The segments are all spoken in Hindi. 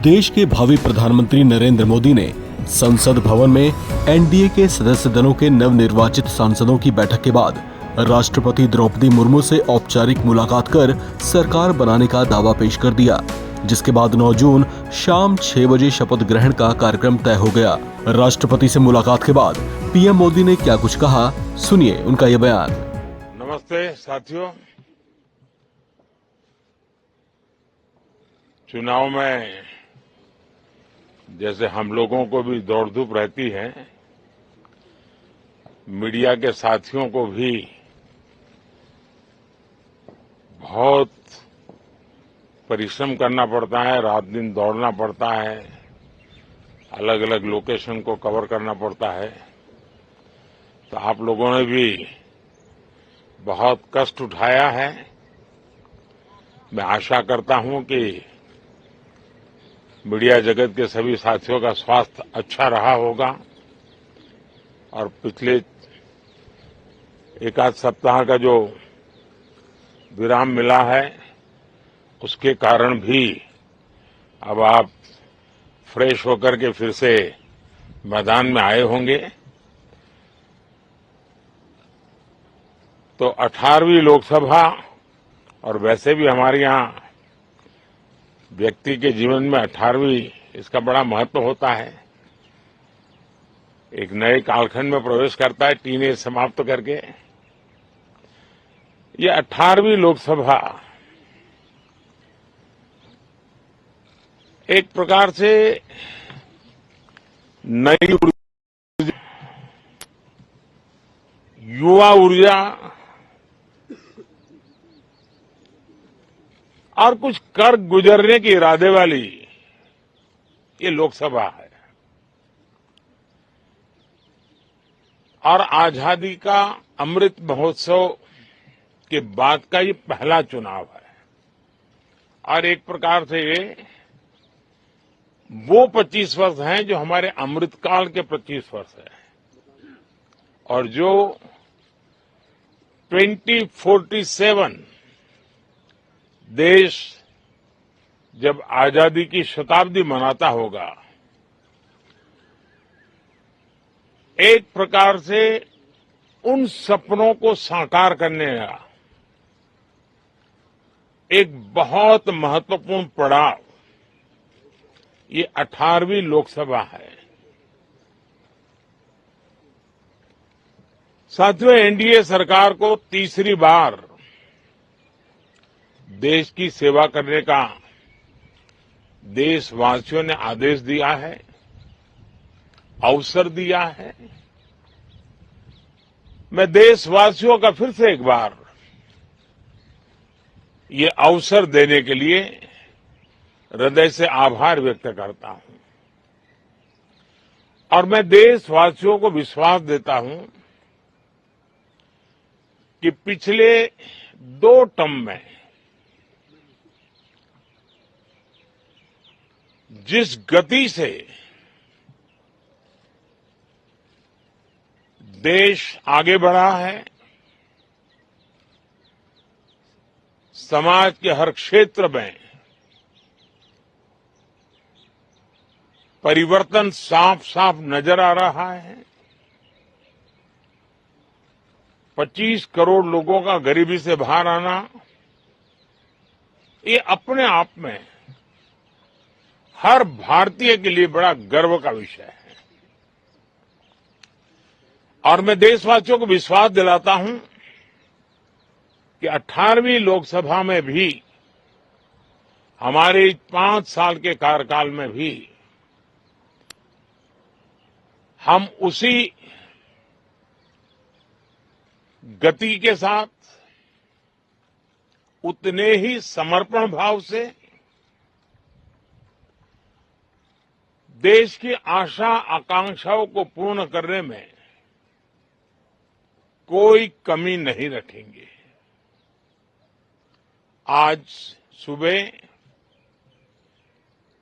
देश के भावी प्रधानमंत्री नरेंद्र मोदी ने संसद भवन में एनडीए के सदस्य दलों के नवनिर्वाचित सांसदों की बैठक के बाद राष्ट्रपति द्रौपदी मुर्मू से औपचारिक मुलाकात कर सरकार बनाने का दावा पेश कर दिया, जिसके बाद 9 जून शाम 6 बजे शपथ ग्रहण का कार्यक्रम तय हो गया। राष्ट्रपति से मुलाकात के बाद पीएम मोदी ने क्या कुछ कहा, सुनिए उनका ये बयान। नमस्ते साथियों, चुनाव में जैसे हम लोगों को भी दौड़ धूप रहती है, मीडिया के साथियों को भी बहुत परिश्रम करना पड़ता है, रात दिन दौड़ना पड़ता है, अलग अलग लोकेशन को कवर करना पड़ता है। तो आप लोगों ने भी बहुत कष्ट उठाया है। मैं आशा करता हूं कि मीडिया जगत के सभी साथियों का स्वास्थ्य अच्छा रहा होगा और पिछले एक आध सप्ताह का जो विराम मिला है उसके कारण भी अब आप फ्रेश होकर के फिर से मैदान में आए होंगे। तो 18वीं लोकसभा, और वैसे भी हमारे यहाँ व्यक्ति के जीवन में 18वीं इसका बड़ा महत्व होता है। एक नए कालखंड में प्रवेश करता है, टीनेज समाप्त करके। ये 18वीं लोकसभा एक प्रकार से नई ऊर्जा, युवा ऊर्जा और कुछ कर गुजरने के इरादे वाली ये लोकसभा है। और आजादी का अमृत महोत्सव के बाद का ये पहला चुनाव है। और एक प्रकार से ये वो 25 वर्ष हैं जो हमारे अमृतकाल के 25 वर्ष है, और जो 2047 देश जब आजादी की शताब्दी मनाता होगा, एक प्रकार से उन सपनों को साकार करने का एक बहुत महत्वपूर्ण पड़ाव ये 18वीं लोकसभा है। साथियों, एनडीए सरकार को तीसरी बार देश की सेवा करने का देशवासियों ने आदेश दिया है, अवसर दिया है। मैं देशवासियों का फिर से एक बार ये अवसर देने के लिए हृदय से आभार व्यक्त करता हूं। और मैं देशवासियों को विश्वास देता हूं कि पिछले 2 टर्म में जिस गति से देश आगे बढ़ा है, समाज के हर क्षेत्र में परिवर्तन साफ साफ नजर आ रहा है। 25 करोड़ लोगों का गरीबी से बाहर आना, ये अपने आप में हर भारतीय के लिए बड़ा गर्व का विषय है। और मैं देशवासियों को विश्वास दिलाता हूं कि 18वीं लोकसभा में भी, हमारे 5 साल के कार्यकाल में भी, हम उसी गति के साथ, उतने ही समर्पण भाव से देश की आशा आकांक्षाओं को पूर्ण करने में कोई कमी नहीं रखेंगे। आज सुबह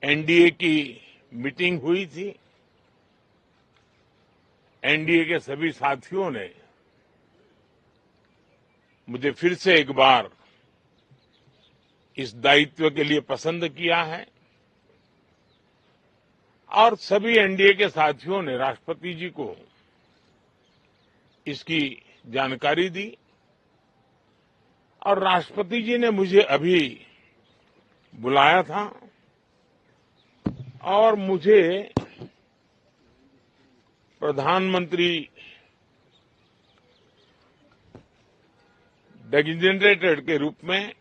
एनडीए की मीटिंग हुई थी। एनडीए के सभी साथियों ने मुझे फिर से एक बार इस दायित्व के लिए पसंद किया है। और सभी एनडीए के साथियों ने राष्ट्रपति जी को इसकी जानकारी दी और राष्ट्रपति जी ने मुझे अभी बुलाया था और मुझे प्रधानमंत्री डेजिग्नेटेड के रूप में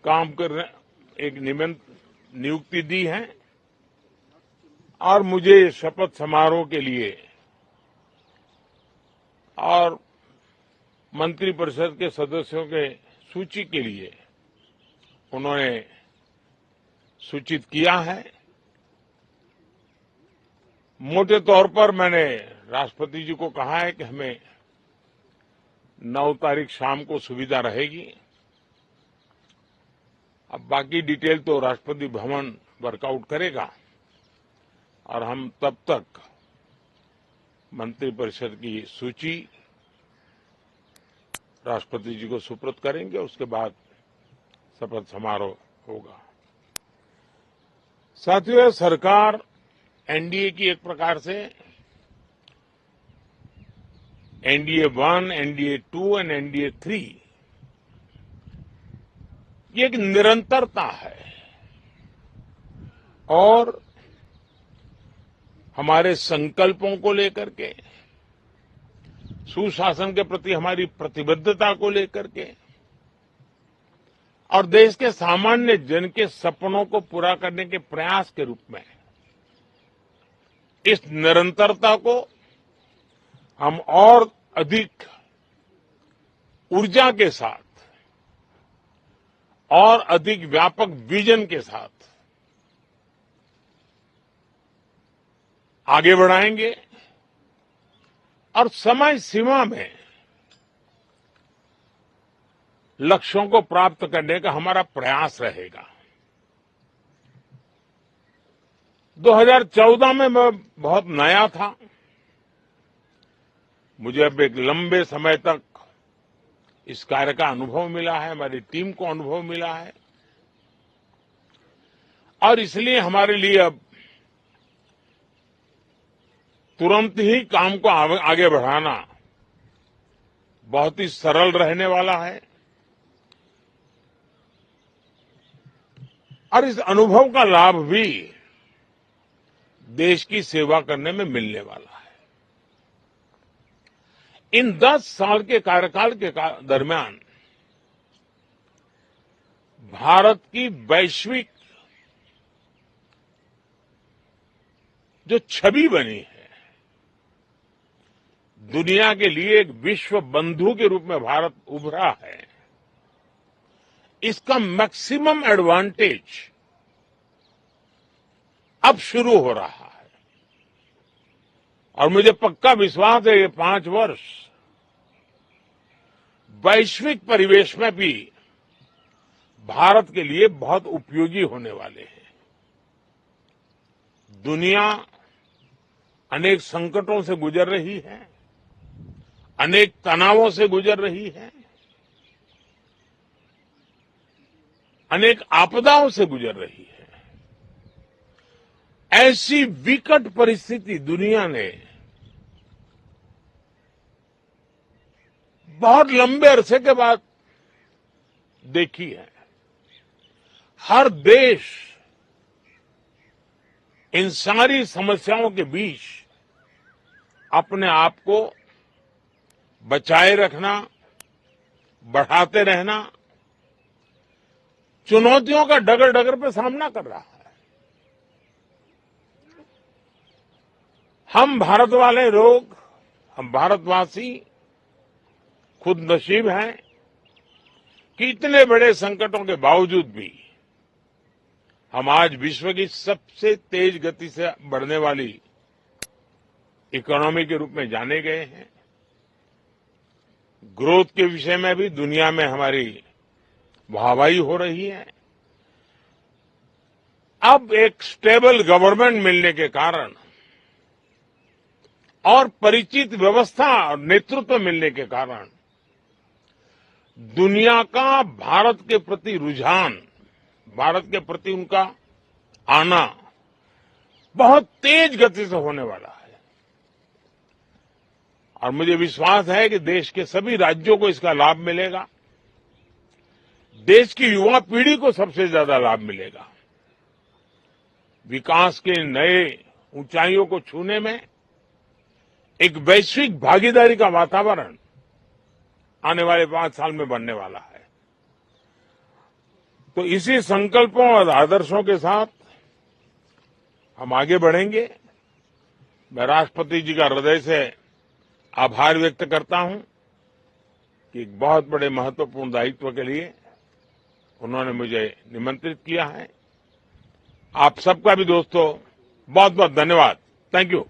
काम करने एक नियुक्ति दी है और मुझे शपथ समारोह के लिए और मंत्रिपरिषद के सदस्यों के सूची के लिए उन्होंने सूचित किया है। मोटे तौर पर मैंने राष्ट्रपति जी को कहा है कि हमें 9 तारीख शाम को सुविधा रहेगी। अब बाकी डिटेल तो राष्ट्रपति भवन वर्कआउट करेगा और हम तब तक मंत्रिपरिषद की सूची राष्ट्रपति जी को सुपुर्द करेंगे। उसके बाद शपथ समारोह होगा। साथियों, सरकार एनडीए की एक प्रकार से एनडीए 1, एनडीए 2 और एनडीए 3 ये एक निरंतरता है और हमारे संकल्पों को लेकर के, सुशासन के प्रति हमारी प्रतिबद्धता को लेकर के और देश के सामान्य जन के सपनों को पूरा करने के प्रयास के रूप में इस निरंतरता को हम और अधिक ऊर्जा के साथ और अधिक व्यापक विजन के साथ आगे बढ़ाएंगे और समय सीमा में लक्ष्यों को प्राप्त करने का हमारा प्रयास रहेगा। 2014 में मैं बहुत नया था। मुझे अब एक लंबे समय तक इस कार्य का अनुभव मिला है, हमारी टीम को अनुभव मिला है और इसलिए हमारे लिए अब तुरंत ही काम को आगे बढ़ाना बहुत ही सरल रहने वाला है और इस अनुभव का लाभ भी देश की सेवा करने में मिलने वाला है। इन 10 साल के कार्यकाल के दरमियान भारत की वैश्विक जो छवि बनी है, दुनिया के लिए एक विश्व बंधु के रूप में भारत उभरा है, इसका मैक्सिमम एडवांटेज अब शुरू हो रहा है और मुझे पक्का विश्वास है ये 5 वर्ष वैश्विक परिवेश में भी भारत के लिए बहुत उपयोगी होने वाले हैं। दुनिया अनेक संकटों से गुजर रही है, अनेक तनावों से गुजर रही है, अनेक आपदाओं से गुजर रही है। ऐसी विकट परिस्थिति दुनिया ने बहुत लंबे अरसे के बाद देखी है। हर देश इन सारी समस्याओं के बीच अपने आप को बचाए रखना, बढ़ाते रहना, चुनौतियों का डगर डगर पे सामना कर रहा है। हम भारत वाले लोग, हम भारतवासी खुद नसीब हैं कि इतने बड़े संकटों के बावजूद भी हम आज विश्व की सबसे तेज गति से बढ़ने वाली इकोनॉमी के रूप में जाने गए हैं। ग्रोथ के विषय में भी दुनिया में हमारी वाहवाही हो रही है। अब एक स्टेबल गवर्नमेंट मिलने के कारण और परिचित व्यवस्था और नेतृत्व मिलने के कारण दुनिया का भारत के प्रति रुझान, भारत के प्रति उनका आना बहुत तेज गति से होने वाला है और मुझे विश्वास है कि देश के सभी राज्यों को इसका लाभ मिलेगा। देश की युवा पीढ़ी को सबसे ज्यादा लाभ मिलेगा। विकास के नए ऊंचाइयों को छूने में एक वैश्विक भागीदारी का वातावरण आने वाले 5 साल में बनने वाला है। तो इसी संकल्पों और आदर्शों के साथ हम आगे बढ़ेंगे। मैं राष्ट्रपति जी का हृदय से आभार व्यक्त करता हूं कि एक बहुत बड़े महत्वपूर्ण दायित्व के लिए उन्होंने मुझे निमंत्रित किया है। आप सबका भी दोस्तों बहुत बहुत धन्यवाद। Thank you.